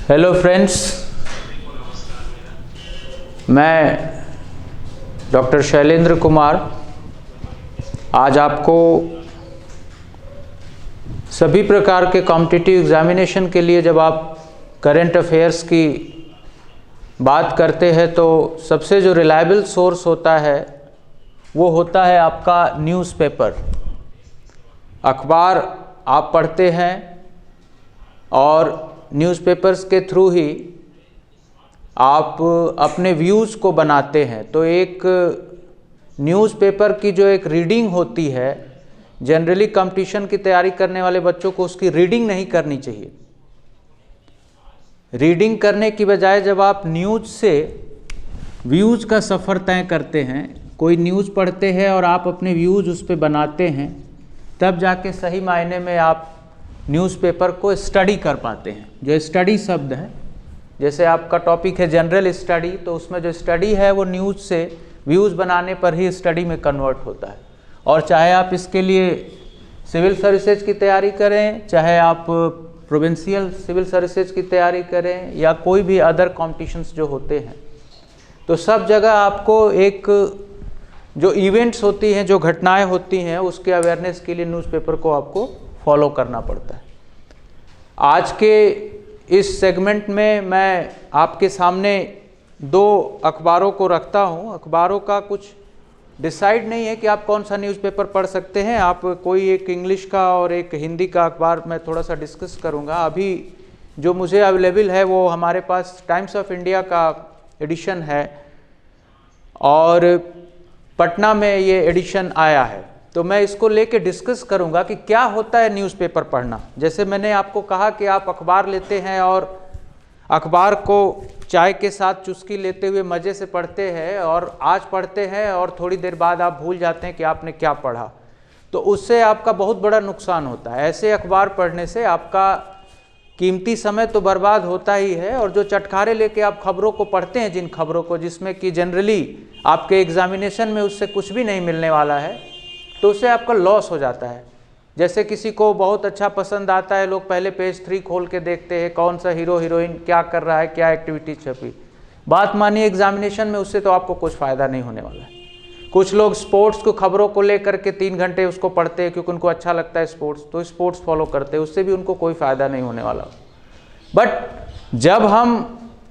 Hello friends, मैं doctor Shailendra Kumar आज आपको सभी प्रकार के कॉम्पिटिटिव एग्जामिनेशन के लिए जब आप करंट अफेयर्स की बात करते हैं तो सबसे जो रिलायबल सोर्स होता है वो होता है आपका न्यूज़पेपर। अखबार आप पढ़ते हैं और न्यूज़पेपर्स के थ्रू ही आप अपने व्यूज़ को बनाते हैं। तो एक न्यूज़पेपर की जो एक रीडिंग होती है, जनरली कंपटीशन की तैयारी करने वाले बच्चों को उसकी रीडिंग नहीं करनी चाहिए। रीडिंग करने की बजाय जब आप न्यूज़ से व्यूज़ का सफ़र तय करते हैं, कोई न्यूज़ पढ़ते हैं और आप अपने व्यूज़ उस पर बनाते हैं, तब जाके सही मायने में आप न्यूज़पेपर को स्टडी कर पाते हैं। जो स्टडी शब्द है, जैसे आपका टॉपिक है जनरल स्टडी, तो उसमें जो स्टडी है वो न्यूज़ से व्यूज़ बनाने पर ही स्टडी में कन्वर्ट होता है। और चाहे आप इसके लिए सिविल सर्विसेज की तैयारी करें, चाहे आप प्रोविंशियल सिविल सर्विसेज की तैयारी करें या कोई भी अदर कॉम्पिटिशन्स जो होते हैं, तो सब जगह आपको एक जो इवेंट्स होती हैं, जो घटनाएं होती हैं, उसके अवेयरनेस के लिए न्यूज़पेपर को आपको फॉलो करना पड़ता है। आज के इस सेगमेंट में मैं आपके सामने दो अखबारों को रखता हूं। अखबारों का कुछ डिसाइड नहीं है कि आप कौन सा न्यूज़पेपर पढ़ सकते हैं। आप कोई एक इंग्लिश का और एक हिंदी का अखबार मैं थोड़ा सा डिस्कस करूंगा। अभी जो मुझे अवेलेबल है वो हमारे पास टाइम्स ऑफ इंडिया का एडिशन है और पटना में ये एडिशन आया है। तो मैं इसको लेके डिस्कस करूंगा कि क्या होता है न्यूज़पेपर पढ़ना। जैसे मैंने आपको कहा कि आप अखबार लेते हैं और अखबार को चाय के साथ चुस्की लेते हुए मज़े से पढ़ते हैं और आज पढ़ते हैं और थोड़ी देर बाद आप भूल जाते हैं कि आपने क्या पढ़ा, तो उससे आपका बहुत बड़ा नुकसान होता है। ऐसे अखबार पढ़ने से आपका कीमती समय तो बर्बाद होता ही है, और जो चटखारे लेके आप खबरों को पढ़ते हैं, जिन खबरों को जिसमें कि जनरली आपके एग्जामिनेशन में उससे कुछ भी नहीं मिलने वाला है, तो उससे आपका लॉस हो जाता है। जैसे किसी को बहुत अच्छा पसंद आता है, लोग पहले पेज 3 खोल के देखते हैं कौन सा हीरो हीरोइन क्या कर रहा है, क्या एक्टिविटी छपी। बात मानिए एग्जामिनेशन में उससे तो आपको कुछ फ़ायदा नहीं होने वाला है। कुछ लोग स्पोर्ट्स को खबरों को लेकर के 3 घंटे उसको पढ़ते हैं क्योंकि उनको अच्छा लगता है स्पोर्ट्स, तो स्पोर्ट्स फॉलो करते हैं, उससे भी उनको कोई फ़ायदा नहीं होने वाला। बट जब हम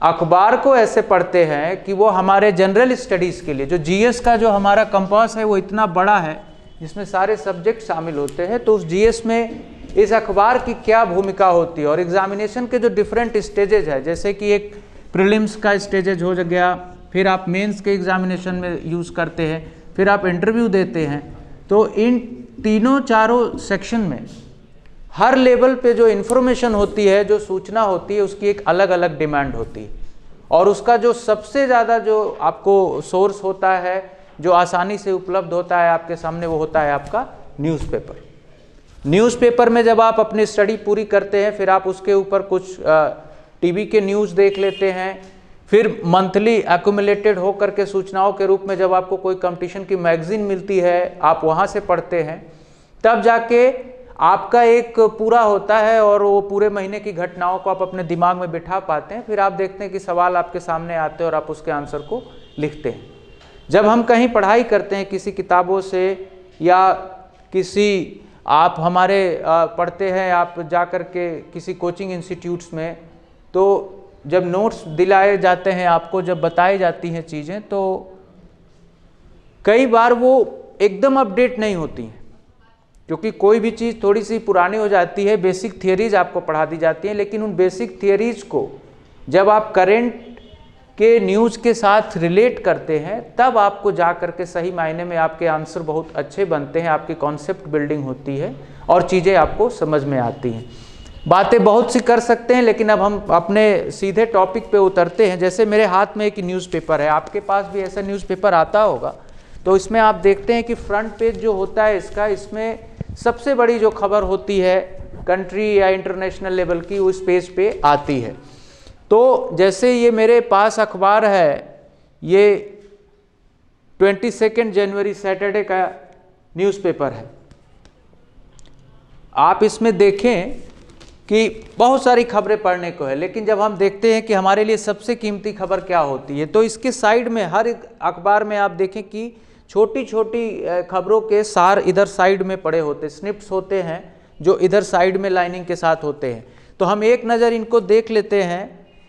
अखबार को ऐसे पढ़ते हैं कि वो हमारे जनरल स्टडीज़ के लिए, जो जीएस का जो हमारा कंपास है वो इतना बड़ा है जिसमें सारे सब्जेक्ट शामिल होते हैं, तो उस जीएस में इस अखबार की क्या भूमिका होती है और एग्जामिनेशन के जो डिफरेंट स्टेजेज है, जैसे कि एक प्रीलिम्स का स्टेजेज हो गया, फिर आप मेंस के एग्जामिनेशन में यूज़ करते हैं, फिर आप इंटरव्यू देते हैं, तो इन तीनों चारों सेक्शन में हर लेवल पे जो इन्फॉर्मेशन होती है, जो सूचना होती है, उसकी एक अलग अलग डिमांड होती है। और उसका जो सबसे ज़्यादा जो आपको सोर्स होता है, जो आसानी से उपलब्ध होता है आपके सामने, वो होता है आपका न्यूज़पेपर। न्यूज़पेपर में जब आप अपनी स्टडी पूरी करते हैं, फिर आप उसके ऊपर कुछ टीवी के न्यूज़ देख लेते हैं, फिर मंथली एक्यूमुलेटेड होकर के सूचनाओं के रूप में जब आपको कोई कंपटीशन की मैगजीन मिलती है, आप वहाँ से पढ़ते हैं, तब जाके आपका एक पूरा होता है और वो पूरे महीने की घटनाओं को आप अपने दिमाग में बिठा पाते हैं। फिर आप देखते हैं कि सवाल आपके सामने आते हैं और आप उसके आंसर को लिखते हैं। जब हम कहीं पढ़ाई करते हैं किसी किताबों से या किसी आप हमारे पढ़ते हैं आप जा कर के किसी कोचिंग इंस्टीट्यूट्स में, तो जब नोट्स दिलाए जाते हैं आपको, जब बताई जाती हैं चीज़ें, तो कई बार वो एकदम अपडेट नहीं होती हैं, क्योंकि कोई भी चीज़ थोड़ी सी पुरानी हो जाती है। बेसिक थियरीज आपको पढ़ा दी जाती हैं, लेकिन उन बेसिक थियरीज को जब आप करेंट के न्यूज़ के साथ रिलेट करते हैं, तब आपको जा कर के सही मायने में आपके आंसर बहुत अच्छे बनते हैं, आपकी कॉन्सेप्ट बिल्डिंग होती है और चीज़ें आपको समझ में आती हैं। बातें बहुत सी कर सकते हैं, लेकिन अब हम अपने सीधे टॉपिक पे उतरते हैं। जैसे मेरे हाथ में एक न्यूज़पेपर है, आपके पास भी ऐसा न्यूज़पेपर आता होगा, तो इसमें आप देखते हैं कि फ्रंट पेज जो होता है इसका, इसमें सबसे बड़ी जो खबर होती है कंट्री या इंटरनेशनल लेवल की, उस पेज पे आती है। तो जैसे ये मेरे पास अखबार है, ये 22 जनवरी सैटरडे का न्यूज़पेपर है। आप इसमें देखें कि बहुत सारी खबरें पढ़ने को है, लेकिन जब हम देखते हैं कि हमारे लिए सबसे कीमती खबर क्या होती है, तो इसके साइड में हर एक अखबार में आप देखें कि छोटी छोटी खबरों के सार इधर साइड में पड़े होते, स्निप्स होते हैं जो इधर साइड में लाइनिंग के साथ होते हैं। तो हम एक नज़र इनको देख लेते हैं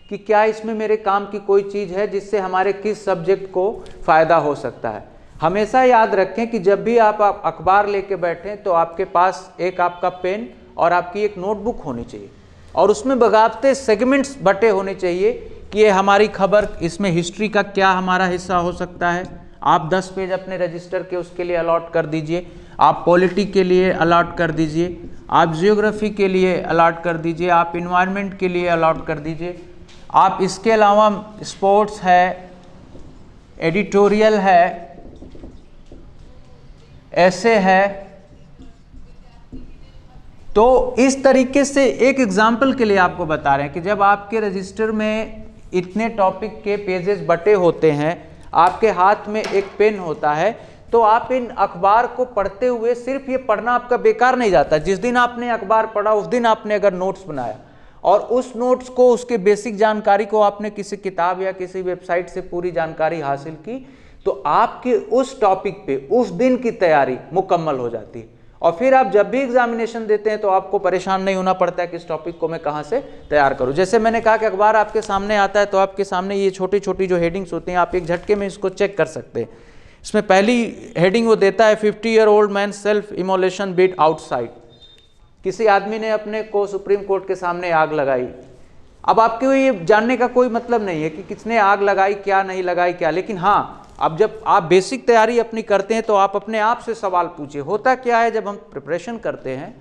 कि क्या इसमें मेरे काम की कोई चीज़ है जिससे हमारे किस सब्जेक्ट को फ़ायदा हो सकता है। हमेशा याद रखें कि जब भी आप अखबार लेके बैठें तो आपके पास एक आपका पेन और आपकी एक नोटबुक होनी चाहिए, और उसमें बगावते सेगमेंट्स बटे होने चाहिए कि ये हमारी खबर, इसमें हिस्ट्री का क्या हमारा हिस्सा हो सकता है। आप 10 पेज अपने रजिस्टर के उसके लिए अलॉट कर दीजिए, आप पॉलिटी के लिए अलॉट कर दीजिए, आप जियोग्राफी के लिए अलॉट कर दीजिए, आप इन्वायरमेंट के लिए अलॉट कर दीजिए। आप इसके अलावा स्पोर्ट्स है, एडिटोरियल है, ऐसे है। तो इस तरीके से एक एग्जाम्पल के लिए आपको बता रहे हैं कि जब आपके रजिस्टर में इतने टॉपिक के पेजेस बटे होते हैं, आपके हाथ में एक पेन होता है, तो आप इन अखबार को पढ़ते हुए सिर्फ ये पढ़ना आपका बेकार नहीं जाता। जिस दिन आपने अखबार पढ़ा उस दिन आपने अगर नोट्स बनाया और उस नोट्स को, उसके बेसिक जानकारी को आपने किसी किताब या किसी वेबसाइट से पूरी जानकारी हासिल की, तो आपके उस टॉपिक पे उस दिन की तैयारी मुकम्मल हो जाती है। और फिर आप जब भी एग्जामिनेशन देते हैं तो आपको परेशान नहीं होना पड़ता है कि इस टॉपिक को मैं कहाँ से तैयार करूँ। जैसे मैंने कहा कि अखबार आपके सामने आता है तो आपके सामने ये छोटी छोटी जो हेडिंग्स होती हैं, आप एक झटके में इसको चेक कर सकते हैं। इसमें पहली हेडिंग वो देता है 50 year old man self immolation beat outside. किसी आदमी ने अपने को सुप्रीम कोर्ट के सामने आग लगाई। अब आपको ये जानने का कोई मतलब नहीं है कि किसने आग लगाई, क्या नहीं लगाई, क्या, लेकिन हाँ, अब जब आप बेसिक तैयारी अपनी करते हैं तो आप अपने आप से सवाल पूछिए। होता क्या है, जब हम प्रिपरेशन करते हैं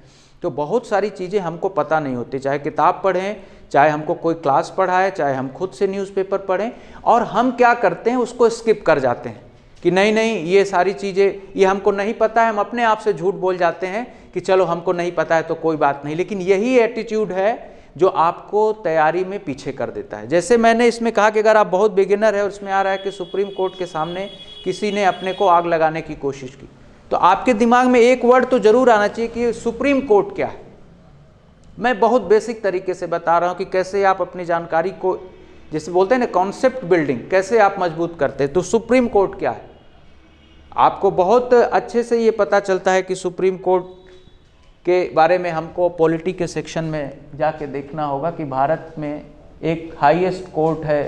तो बहुत सारी चीज़ें हमको पता नहीं होती, चाहे किताब पढ़ें, चाहे हमको कोई क्लास पढ़ाए, चाहे हम खुद से न्यूज़पेपर पढ़ें, और हम क्या करते हैं, उसको स्किप कर जाते हैं कि नहीं ये सारी चीज़ें ये हमको नहीं पता है। हम अपने आप से झूठ बोल जाते हैं कि चलो हमको नहीं पता है तो कोई बात नहीं, लेकिन यही एटीट्यूड है जो आपको तैयारी में पीछे कर देता है। जैसे मैंने इसमें कहा कि अगर आप बहुत बिगिनर है और इसमें आ रहा है कि सुप्रीम कोर्ट के सामने किसी ने अपने को आग लगाने की कोशिश की, तो आपके दिमाग में एक वर्ड तो जरूर आना चाहिए कि सुप्रीम कोर्ट क्या है। मैं बहुत बेसिक तरीके से बता रहा हूँ कि कैसे आप अपनी जानकारी को, जैसे बोलते हैं ना, कॉन्सेप्ट बिल्डिंग, कैसे आप मजबूत करते हैं। तो सुप्रीम कोर्ट क्या है, आपको बहुत अच्छे से ये पता चलता है कि सुप्रीम कोर्ट के बारे में हमको पॉलिटी के सेक्शन में जाके देखना होगा कि भारत में एक हाईएस्ट कोर्ट है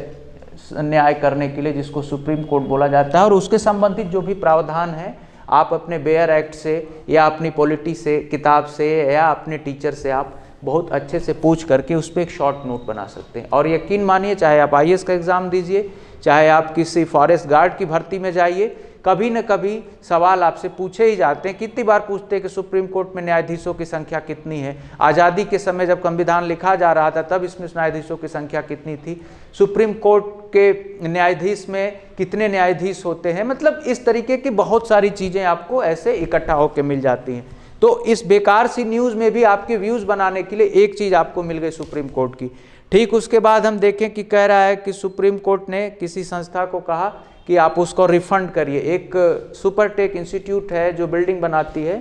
न्याय करने के लिए, जिसको सुप्रीम कोर्ट बोला जाता है, और उसके संबंधित जो भी प्रावधान है आप अपने बेयर एक्ट से या अपनी पॉलिटी से, किताब से या अपने टीचर से आप बहुत अच्छे से पूछ करके उस पर एक शॉर्ट नोट बना सकते हैं। और यकीन मानिए, चाहे आप आईएएस का एग्ज़ाम दीजिए, चाहे आप किसी फॉरेस्ट गार्ड की भर्ती में जाइए, कभी न कभी सवाल आपसे पूछे ही जाते हैं। कितनी बार पूछते हैं कि सुप्रीम कोर्ट में न्यायाधीशों की संख्या कितनी है। आज़ादी के समय जब संविधान लिखा जा रहा था तब इसमें न्यायाधीशों की संख्या कितनी थी, सुप्रीम कोर्ट के न्यायाधीश में कितने न्यायाधीश होते हैं। मतलब इस तरीके की बहुत सारी चीज़ें आपको ऐसे इकट्ठा होकर मिल जाती हैं। तो इस बेकार सी न्यूज़ में भी आपके व्यूज़ बनाने के लिए एक चीज़ आपको मिल गई सुप्रीम कोर्ट की। ठीक उसके बाद हम देखें कि कह रहा है कि सुप्रीम कोर्ट ने किसी संस्था को कहा कि आप उसको रिफंड करिए। एक सुपरटेक इंस्टीट्यूट है जो बिल्डिंग बनाती है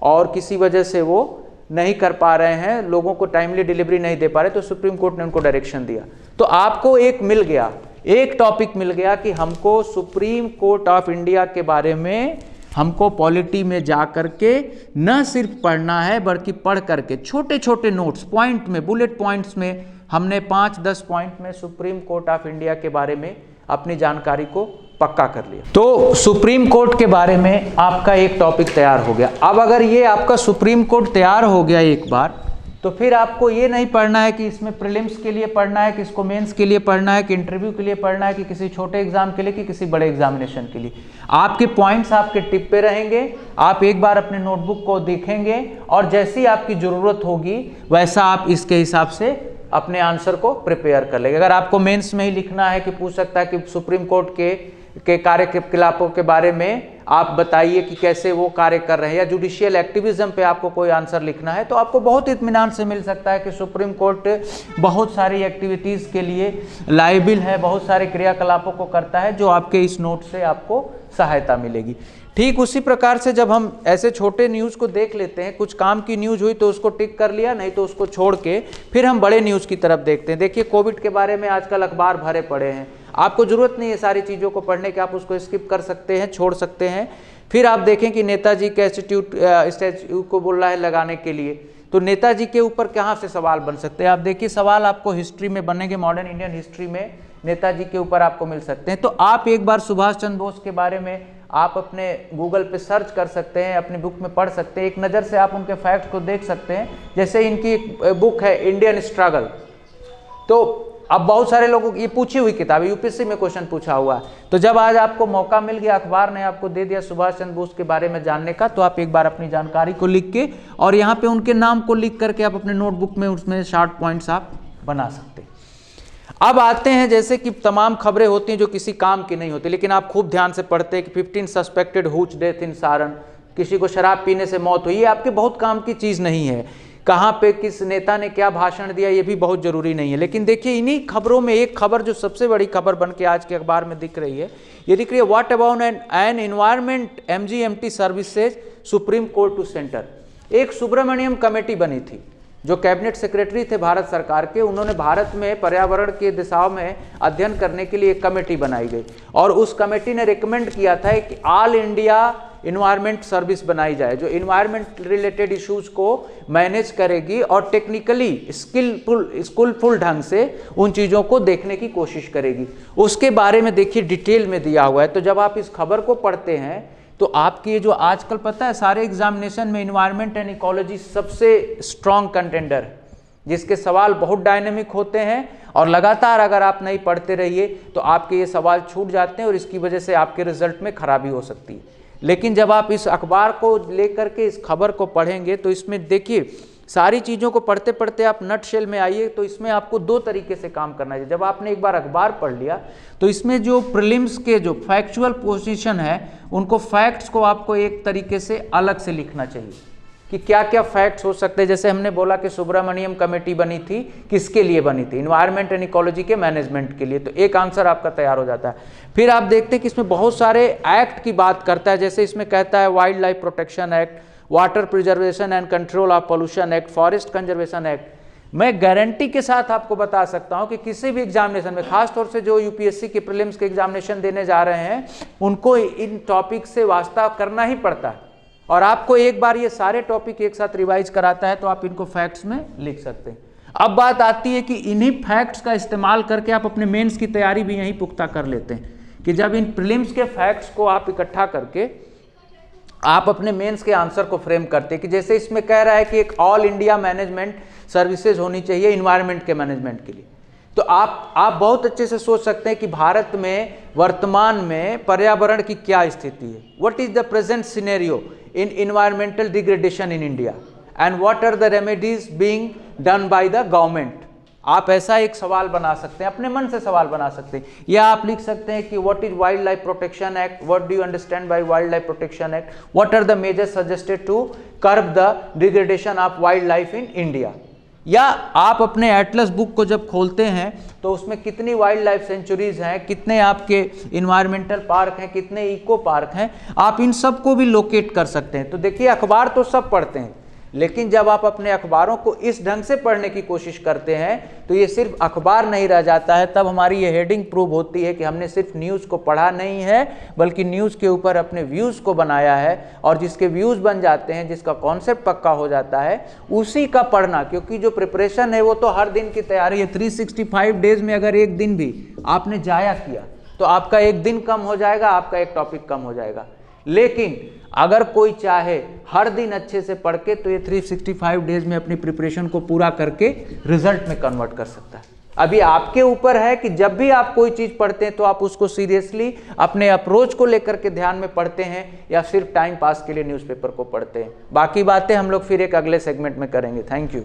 और किसी वजह से वो नहीं कर पा रहे हैं, लोगों को टाइमली डिलीवरी नहीं दे पा रहे, तो सुप्रीम कोर्ट ने उनको डायरेक्शन दिया। तो आपको एक मिल गया, एक टॉपिक मिल गया कि हमको सुप्रीम कोर्ट ऑफ इंडिया के बारे में हमको पॉलिटी में जा करके न सिर्फ पढ़ना है बल्कि पढ़ करके छोटे छोटे नोट्स, पॉइंट में, बुलेट पॉइंट्स में हमने 5-10 पॉइंट में सुप्रीम कोर्ट ऑफ इंडिया के बारे में अपनी जानकारी को पक्का कर लिया। तो सुप्रीम कोर्ट के बारे में आपका एक टॉपिक तैयार हो गया। अब अगर ये आपका सुप्रीम कोर्ट तैयार हो गया एक बार, तो फिर आपको ये नहीं पढ़ना है कि इसमें प्रीलिम्स के लिए पढ़ना है, कि इसको मेंस के लिए पढ़ना है, कि इंटरव्यू के लिए पढ़ना है, कि किसी छोटे एग्जाम के लिए, कि किसी बड़े एग्जामिनेशन के लिए। आपके पॉइंट्स आपके टिप पे रहेंगे, आप एक बार अपने नोटबुक को देखेंगे और जैसी आपकी ज़रूरत होगी वैसा आप इसके हिसाब से अपने आंसर को प्रिपेयर कर लेंगे। अगर आपको मेंस में ही लिखना है कि पूछ सकता है कि सुप्रीम कोर्ट के कार्यकलापों के बारे में आप बताइए कि कैसे वो कार्य कर रहे हैं, या जुडिशियल एक्टिविज्म पे आपको कोई आंसर लिखना है, तो आपको बहुत इत्मीनान से मिल सकता है कि सुप्रीम कोर्ट बहुत सारी एक्टिविटीज़ के लिए लायबिल है, बहुत सारे क्रियाकलापों को करता है, जो आपके इस नोट से आपको सहायता मिलेगी। ठीक उसी प्रकार से जब हम ऐसे छोटे न्यूज़ को देख लेते हैं, कुछ काम की न्यूज़ हुई तो उसको टिक कर लिया, नहीं तो उसको छोड़ के फिर हम बड़े न्यूज़ की तरफ देखते हैं। देखिए कोविड के बारे में आजकल अखबार भरे पड़े हैं, आपको ज़रूरत नहीं है सारी चीज़ों को पढ़ने की, आप उसको स्किप कर सकते हैं, छोड़ सकते हैं। फिर आप देखें कि नेताजी के स्टैच्यू को बोल रहा है लगाने के लिए, तो नेताजी के ऊपर कहाँ से सवाल बन सकते हैं? आप देखिए सवाल आपको हिस्ट्री में बनेंगे, मॉडर्न इंडियन हिस्ट्री में नेताजी के ऊपर आपको मिल सकते हैं। तो आप एक बार सुभाष चंद्र बोस के बारे में आप अपने गूगल पे सर्च कर सकते हैं, अपनी बुक में पढ़ सकते हैं, एक नज़र से आप उनके फैक्ट्स को देख सकते हैं। जैसे इनकी एक बुक है इंडियन स्ट्रगल, तो अब बहुत सारे लोगों की ये पूछी हुई किताब है, यूपीएससी में क्वेश्चन पूछा हुआ है। तो जब आज आपको मौका मिल गया, अखबार ने आपको दे दिया सुभाष चंद्र बोस के बारे में जानने का, तो आप एक बार अपनी जानकारी को लिख के और यहाँ पे उनके नाम को लिख करके आप अपने नोटबुक में उसमें शॉर्ट पॉइंट्स आप बना सकते हैं। अब आते हैं जैसे कि तमाम खबरें होती हैं जो किसी काम की नहीं होती, लेकिन आप खूब ध्यान से पढ़ते हैं कि 15 सस्पेक्टेड हुच डेथ इन सारण, किसी को शराब पीने से मौत हुई। ये आपके बहुत काम की चीज़ नहीं है, कहाँ पे किस नेता ने क्या भाषण दिया ये भी बहुत ज़रूरी नहीं है। लेकिन देखिए इन्हीं खबरों में एक खबर जो सबसे बड़ी खबर बन के आज के अखबार में दिख रही है, ये दिख रही है, what about an environment MGMT services supreme court to centre. एक सुब्रमण्यम कमेटी बनी थी जो कैबिनेट सेक्रेटरी थे भारत सरकार के, उन्होंने भारत में पर्यावरण के दिशाओं में अध्ययन करने के लिए एक कमेटी बनाई गई और उस कमेटी ने रिकमेंड किया था कि ऑल इंडिया इन्वायरमेंट सर्विस बनाई जाए जो इन्वायरमेंट रिलेटेड इश्यूज को मैनेज करेगी और टेक्निकली स्किलफुल ढंग से उन चीज़ों को देखने की कोशिश करेगी। उसके बारे में देखिए डिटेल में दिया हुआ है। तो जब आप इस खबर को पढ़ते हैं तो आपकी ये जो आजकल पता है सारे एग्जामिनेशन में इन्वायरमेंट एंड इकोलॉजी सबसे स्ट्रॉन्ग कंटेंडर है, जिसके सवाल बहुत डायनेमिक होते हैं और लगातार अगर आप नहीं पढ़ते रहिए तो आपके ये सवाल छूट जाते हैं और इसकी वजह से आपके रिजल्ट में खराबी हो सकती है। लेकिन जब आप इस अखबार को लेकर के इस खबर को पढ़ेंगे तो इसमें देखिए सारी चीज़ों को पढ़ते पढ़ते आप नट शेल में आइए, तो इसमें आपको दो तरीके से काम करना है। जब आपने एक बार अखबार पढ़ लिया तो इसमें जो प्रीलिम्स के जो फैक्चुअल पोजीशन है उनको फैक्ट्स को आपको एक तरीके से अलग से लिखना चाहिए कि क्या क्या फैक्ट्स हो सकते हैं। जैसे हमने बोला कि सुब्रमण्यम कमेटी बनी थी, किसके लिए बनी थी? इन्वायरमेंट एंड इकोलॉजी के मैनेजमेंट के लिए, तो एक आंसर आपका तैयार हो जाता है। फिर आप देखते हैं कि इसमें बहुत सारे एक्ट की बात करता है, जैसे इसमें कहता है wild life protection act, water preservation and control of pollution act, forest conservation act. मैं गारंटी के साथ आपको बता सकता हूं कि किसी भी एग्जामिनेशन में, खासतौर से जो यूपीएससी के प्रीलिम्स के एग्जामिनेशन देने जा रहे हैं, उनको इन टॉपिक से वास्ता करना ही पड़ता है और आपको एक बार ये सारे टॉपिक एक साथ रिवाइज कराता है तो आप इनको फैक्ट्स में लिख सकते हैं। अब बात आती है कि इन्हीं फैक्ट्स का इस्तेमाल करके आप अपने मेंस की तैयारी भी यहीं पुख्ता कर लेते हैं कि जब इन प्रीलिम्स के फैक्ट्स को आप इकट्ठा करके आप अपने मेंस के आंसर को फ्रेम करते हैं कि जैसे इसमें कह रहा है कि एक ऑल इंडिया मैनेजमेंट सर्विसेज होनी चाहिए इन्वायरमेंट के मैनेजमेंट के लिए, तो आप बहुत अच्छे से सोच सकते हैं कि भारत में वर्तमान में पर्यावरण की क्या स्थिति है। What is the present scenario in environmental degradation in India and what are the remedies being done by the government. आप ऐसा एक सवाल बना सकते हैं, अपने मन से सवाल बना सकते हैं, या आप लिख सकते हैं कि what is wild life protection act, what do you understand by wild life protection act, what are the measures suggested to curb the degradation of wild life in India. या आप अपने एटलस बुक को जब खोलते हैं तो उसमें कितनी वाइल्ड लाइफ सेंचुरीज हैं, कितने आपके इन्वायरमेंटल पार्क हैं, कितने इको पार्क हैं, आप इन सब को भी लोकेट कर सकते हैं। तो देखिए अखबार तो सब पढ़ते हैं, लेकिन जब आप अपने अखबारों को इस ढंग से पढ़ने की कोशिश करते हैं तो ये सिर्फ अखबार नहीं रह जाता है, तब हमारी ये हेडिंग प्रूव होती है कि हमने सिर्फ न्यूज़ को पढ़ा नहीं है बल्कि न्यूज़ के ऊपर अपने व्यूज़ को बनाया है, और जिसके व्यूज़ बन जाते हैं, जिसका कॉन्सेप्ट पक्का हो जाता है, उसी का पढ़ना। क्योंकि जो प्रिपरेशन है वो तो हर दिन की तैयारी है। 365 डेज में अगर एक दिन भी आपने जाया किया तो आपका एक दिन कम हो जाएगा, आपका एक टॉपिक कम हो जाएगा। लेकिन अगर कोई चाहे हर दिन अच्छे से पढ़ के तो ये 365 डेज में अपनी प्रिपरेशन को पूरा करके रिजल्ट में कन्वर्ट कर सकता है। अभी आपके ऊपर है कि जब भी आप कोई चीज़ पढ़ते हैं तो आप उसको सीरियसली अपने अप्रोच को लेकर के ध्यान में पढ़ते हैं या सिर्फ टाइम पास के लिए न्यूज़पेपर को पढ़ते हैं। बाकी बातें हम लोग फिर एक अगले सेगमेंट में करेंगे। Thank you.